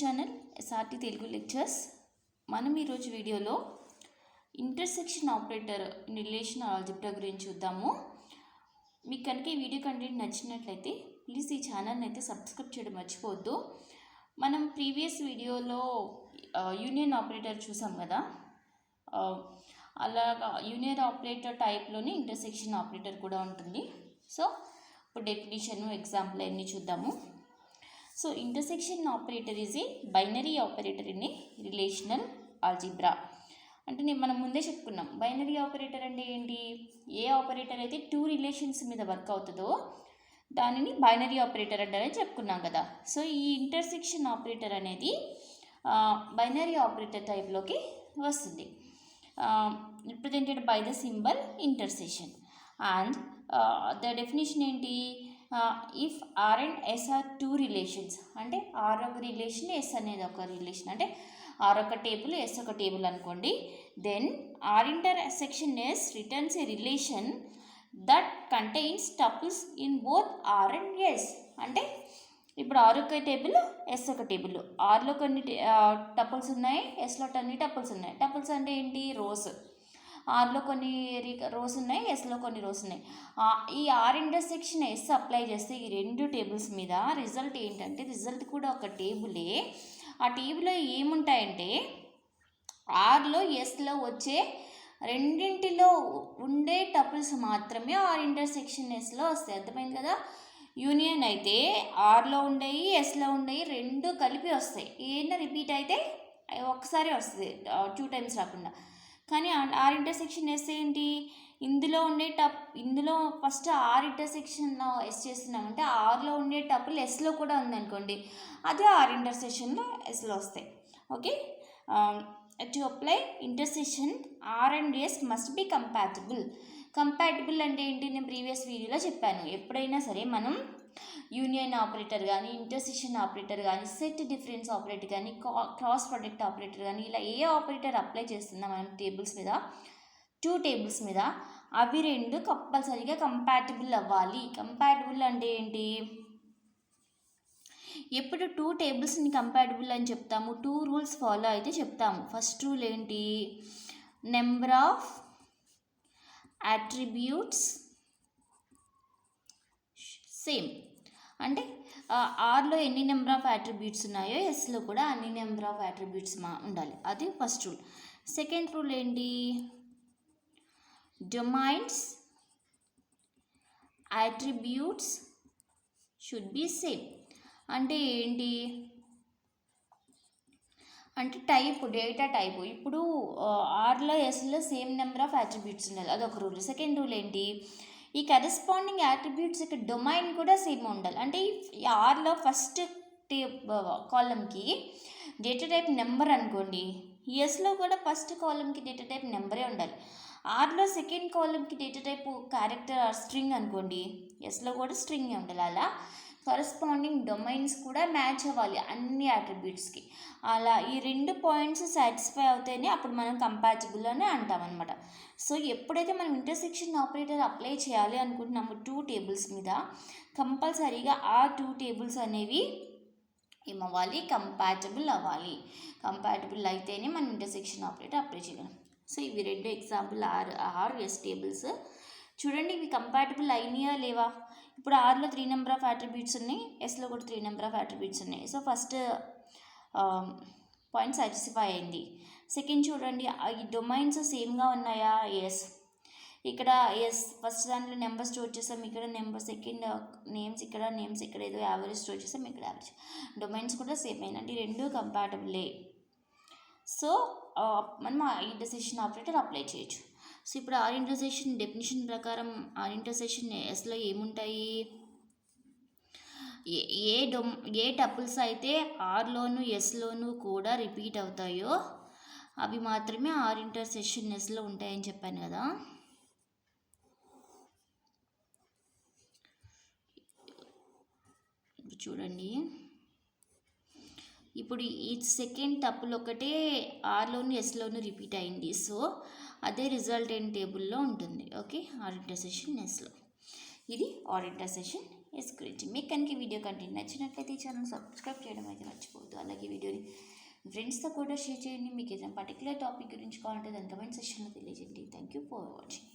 Channel SRT Telugu lectures. మనం ఈరోజు వీడియోలో intersection operator in relational algebra గురించి చూద్దాము. మీకు కనుక ఈ వీడియో కంటెంట్ నచ్చినట్లయితే ప్లీజ్ ఈ ఛానల్ని అయితే సబ్స్క్రైబ్ చేయడం మర్చిపోవద్దు. మనం ప్రీవియస్ వీడియోలో యూనియన్ ఆపరేటర్ చూసాం కదా, అలాగా యూనియన్ ఆపరేటర్ టైప్లోనే ఇంటర్సెక్షన్ ఆపరేటర్ కూడా ఉంటుంది. సో ఇప్పుడు డెఫినిషన్, ఎగ్జాంపుల్ అన్నీ చూద్దాము. So intersection operator is a binary operator in a relational algebra. అంటే మనం ముందే చెప్పుకున్నాం, బైనరీ ఆపరేటర్ అంటే ఏంటి? ఏ ఆపరేటర్ అయితే టూ రిలేషన్స్ మీద వర్క్ అవుతుందో దానిని బైనరీ ఆపరేటర్ అంటారని చెప్పుకున్నాం కదా. సో ఈ ఇంటర్సెక్షన్ ఆపరేటర్ అనేది బైనరీ ఆపరేటర్ టైప్లోకి వస్తుంది, represented by the symbol intersection. And the definition ఏంటి? If are and S R two relations, అంటే ఆర్ ఒక రిలేషన్, ఎస్ అనేది ఒక రిలేషన్, అంటే ఆర్ ఒక టేబుల్, ఎస్ ఒక టేబుల్ అనుకోండి. Then R intersection S returns a relation that contains tuples in both R and S. అంటే ఇప్పుడు ఆర్ ఒక టేబుల్, ఎస్ ఒక టేబుల్. ఆర్లో కొన్ని టపుల్స్ ఉన్నాయి, ఎస్లో కొన్ని టపుల్స్ ఉన్నాయి. టపుల్స్ అంటే ఏంటి? రోస్. ఆర్లో కొన్ని రోస్ ఉన్నాయి, ఎస్లో కొన్ని రోస్ ఉన్నాయి. ఈ ఆర్ ఇంటర్సెక్షన్ ఎస్ అప్లై చేస్తే ఈ రెండు టేబుల్స్ మీద రిజల్ట్ ఏంటంటే, రిజల్ట్ కూడా ఒక టేబులే. ఆ టేబుల్లో ఏముంటాయంటే ఆర్లో ఎస్లో వచ్చే రెండింటిలో ఉండే టపుల్స్ మాత్రమే ఆర్ ఇంటర్సెక్షన్ ఎస్లో వస్తాయి. అర్థమైంది కదా? యూనియన్ అయితే ఆర్లో ఉండేవి, ఎస్లో ఉండేవి రెండు కలిపి వస్తాయి. ఏదైనా రిపీట్ అయితే ఒక్కసారి వస్తుంది, 2 టైమ్స్ రాకుండా. కానీ ఆర్ ఇంటర్సెక్షన్ ఎస్ ఏంటి? ఇందులో ఉండే ఇందులో ఫస్ట్ ఆర్ ఇంటర్సెక్షన్ ఎస్ చేస్తున్నామంటే ఆర్లో ఉండే టపుల్ ఎస్లో కూడా ఉందనుకోండి, అదే ఆర్ ఇంటర్సెక్షన్లో ఎస్లో వస్తాయి. Okay, to apply intersection R and S must be compatible. Compatible అంటే ఏంటి? నేను ప్రీవియస్ వీడియోలో చెప్పాను. ఎప్పుడైనా సరే మనం యూనియన్ ఆపరేటర్ కానీ, ఇంటర్సెక్షన్ ఆపరేటర్ కానీ, సెట్ డిఫరెన్స్ ఆపరేటర్ కానీ, క్రాస్ ప్రొడక్ట్ ఆపరేటర్ కానీ, ఇలా ఏ ఆపరేటర్ అప్లై చేస్తున్నా మనం టేబుల్స్ మీద, 2 టేబుల్స్ మీద, అవి రెండు కంపల్సరీగా కంపాటబుల్ అవ్వాలి. కంపాటబుల్ అంటే ఏంటి? ఎప్పుడు 2 టేబుల్స్ని కంపాటబుల్ అని చెప్తాము, 2 రూల్స్ ఫాలో అయితే చెప్తాము. ఫస్ట్ రూల్ ఏంటి? Number of attributes same. అంటే ఆర్లో ఎన్ని నెంబర్ ఆఫ్ అట్రిబ్యూట్స్ ఉన్నాయో ఎస్లో కూడా అన్ని నెంబర్ ఆఫ్ అట్రిబ్యూట్స్ ఉండాలి. అది ఫస్ట్ రూల్. సెకండ్ రూల్ ఏంటి? Domains attributes should be same. అంటే ఏంటి? అంటే టైప్, డేటా టైపు. ఇప్పుడు ఆర్లో ఎస్లో సేమ్ నెంబర్ ఆఫ్ అట్రిబ్యూట్స్ ఉండాలి, అదొక రూల్. సెకండ్ రూల్ ఏంటి? ఈ కరెస్పాండింగ్ అట్రిబ్యూట్స్ యొక్క డొమైన్ కూడా సేమ్ ఉండాలి. అంటే ఈ ఆర్లో ఫస్ట్ కాలంకి డేటా టైప్ నెంబర్ అనుకోండి, ఎస్లో కూడా ఫస్ట్ కాలంకి డేటా టైప్ నెంబరే ఉండాలి. ఆర్లో సెకండ్ కాలంకి data type character are string అనుకోండి, ఎస్లో కూడా స్ట్రింగ్ ఉండాలి. అలా కరెస్పాండింగ్ డొమైన్స్ కూడా మ్యాచ్ అవ్వాలి అన్ని అట్రిబ్యూట్స్కి. అలా ఈ 2 పాయింట్స్ సాటిస్ఫై అవుతాయని అప్పుడు మనం కంపాటబుల్ అని అంటాం అనమాట. సో ఎప్పుడైతే మనం ఇంటర్సెక్షన్ ఆపరేటర్ అప్లై చేయాలి అనుకుంటున్నాము 2 టేబుల్స్ మీద, కంపల్సరీగా ఆ 2 టేబుల్స్ అనేవి ఏమవ్వాలి? కంపాటబుల్ అవ్వాలి. కంపాటబుల్ అయితేనే మనం ఇంటర్సెక్షన్ ఆపరేటర్ అప్లై చేయగలం. సో ఇవి 2 ఎగ్జాంపుల్ ఆర్ ఎస్ టేబుల్స్. చూడండి, ఇవి కంపాటబుల్ అయినాయా లేవా? ఇప్పుడు ఆర్లో 3 నెంబర్ ఆఫ్ అట్రిబ్యూట్స్ ఉన్నాయి, ఎస్లో కూడా 3 నెంబర్ ఆఫ్ అట్రిబ్యూట్స్ ఉన్నాయి. సో ఫస్ట్ పాయింట్ సాటిస్ఫై అయింది. సెకండ్ చూడండి, ఈ డొమైన్స్ సేమ్గా ఉన్నాయా? ఎస్. ఇక్కడ ఎస్ ఫస్ట్ దాంట్లో నెంబర్ స్టోర్ చేసాం, ఇక్కడ నెంబర్, సెకండ్ నేమ్స్, ఇక్కడ నేమ్స్, ఇక్కడ ఏదో యావరేజ్ స్టోర్ చేసాం, ఇక్కడ యావరేజ్. డొమైన్స్ కూడా సేమ్ అయినండి, 2 కంపాటబులే. సో మనం ఆ ఇంటర్సెక్షన్ ఆపరేటర్ అప్లై చేయొచ్చు. సో ఇప్పుడు ఆర్ ఇంటర్సెక్షన్ డెఫినిషన్ ప్రకారం ఆర్ ఇంటర్సెక్షన్ ఎస్లో ఏముంటాయి? ఏ టపుల్స్ అయితే ఆర్లోను ఎస్లోను కూడా రిపీట్ అవుతాయో అవి మాత్రమే ఆర్ ఇంటర్సెక్షన్ ఎస్లో ఉంటాయని చెప్పాను కదా. చూడండి, ఇప్పుడు ఈ సెకండ్ టపుల్ ఒకటే ఆర్లోను ఎస్లోను రిపీట్ అయింది. సో అదే రిజల్టెంట్ టేబుల్లో ఉంటుంది. ఓకే, ఆర్ ఇంటర్సెక్షన్ ఎస్లో. ఇది ఆర్ ఇంటర్సెక్షన్ ఎస్ గురించి. మీకు కనుక ఈ వీడియో కంటెంట్ నచ్చినట్లయితే ఈ ఛానల్ సబ్స్క్రైబ్ చేయడం అయితే మర్చిపోవద్దు. అలాగే వీడియోని ఫ్రెండ్స్తో కూడా షేర్ చేయండి. మీకు ఏదైనా పర్టికులర్ టాపిక్ గురించి కావాలంటే దాని కమెంట్ సెక్షన్లో తెలియజేయండి. Thank you for watching.